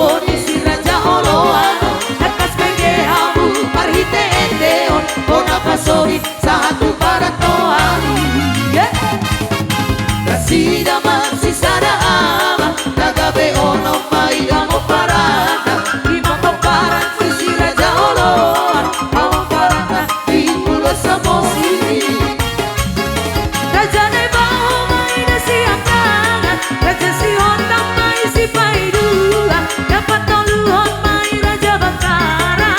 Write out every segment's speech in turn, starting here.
boni si raja oloano nakas penge habu parhite endeon bona pasohi satu baratoani kasida si sada ama tagabe ono mai damo parana imamo paran si raja oloan mau parana di pulau Samosir raja ne baho mai nasi angkana raja si honda mai si paidua dapat toluhon mai raja bakara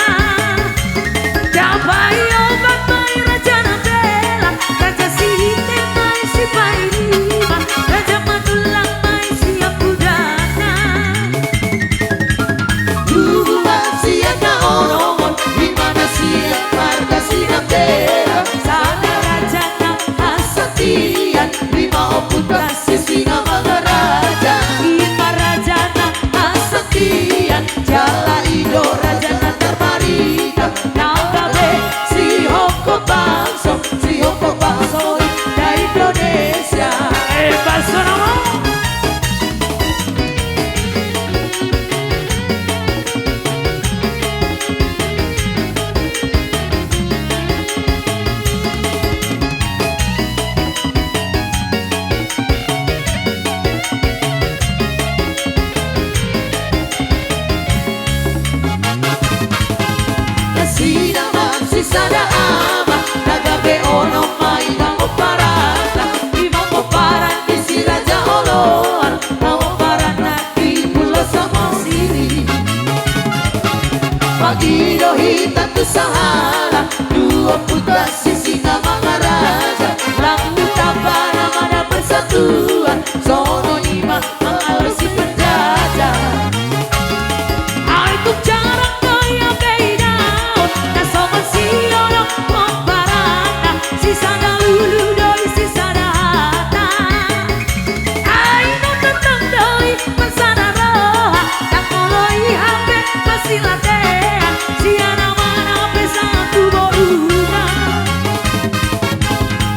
dapat obat mai raja nabela raja si hite mai si paidua raja madulang mai si akudana dua siaka oromon dimana siak marga si nabela sana raja na asatian lima oputra sisi nama raja lima raja na asatian jala ido raja na termarika nagabe si hoko bangso dari Indonesia bangso nama si sada ama nagabe ono mai damo parana imamo paran di si raja oloan mau parana di pulau Samosir pagi dohita tu sahala dua putra sisi nama raja lampu tabana mana persatuan sono lima mengalasi penjajah aku jarang kaya beda na sama si ono memparana si sana lulu doi si sana hata ai no tetang doi persana roha tak moloi hampe masih latean si ana mana pesa tu boruna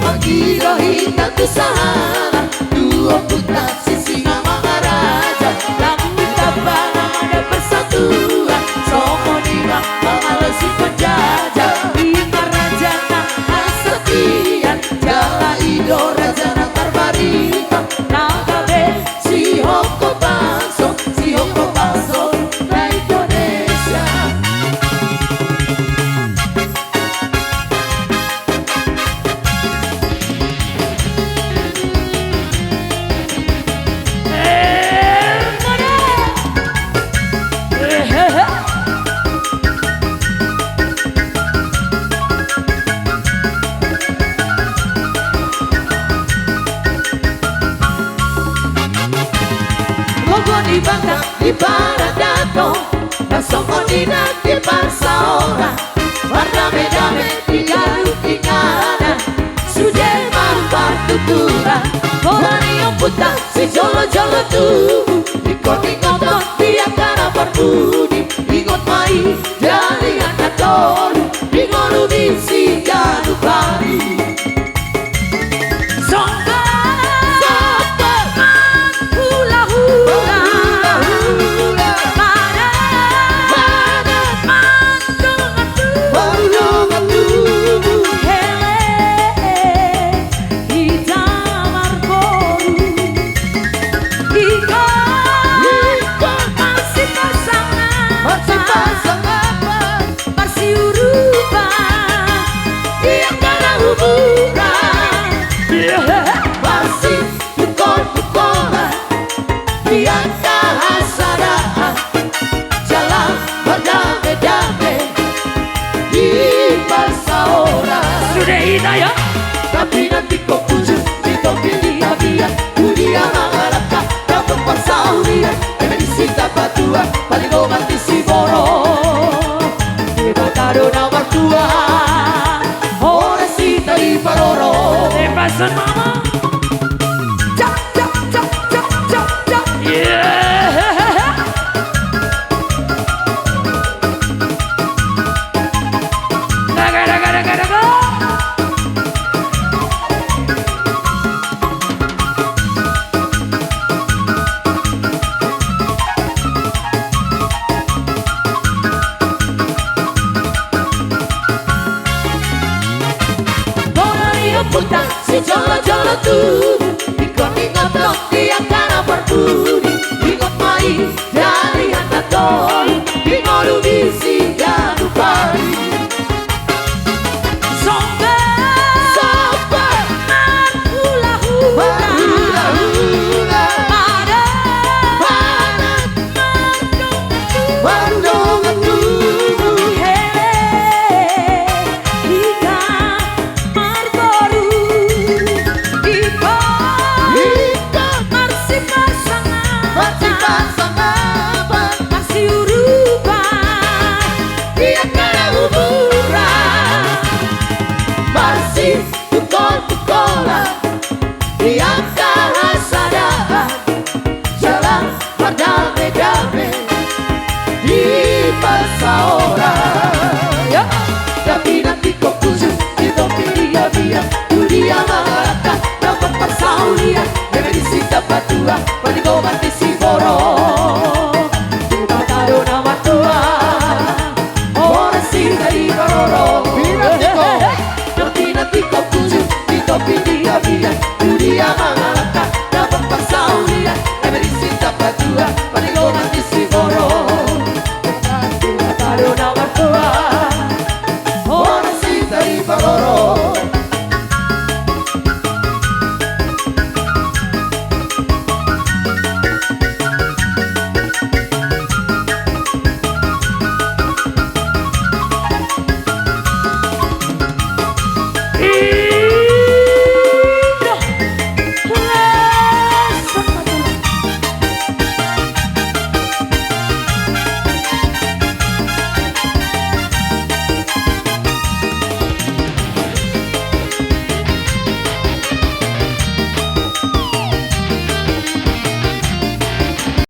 pagi rohita tu sahala dua putra sisi nama raja lampu tabana ada persatuan somo lima mengalasi penjajah lima raja na asatian jala ido raja na terbarika nagabe si hoko bangso na Indonesia di Bangka, di Baradato, da Somodina, di Barsaora, warna medame di Garut, di Kana, Sudirman, Partutura, Bolanio Puta, si jolo-jolo tubuh, di Kotingoto, di Akara Berbudi, ingot mai, dari anak tolu, di Ngolumi, si Gadu Bari. Ya, tapi nanti kau pujuk di topi di tabiat, dunia mengarapkan dapat pasaurian, emisi dapat dua, paling romantis si boro, kita taruh nomor dua, orang si tadi paroro, lepasan mama, cak cak cak cak cak cak, yeah. Daga daga daga daga. budi, ingat mai dari anak doa.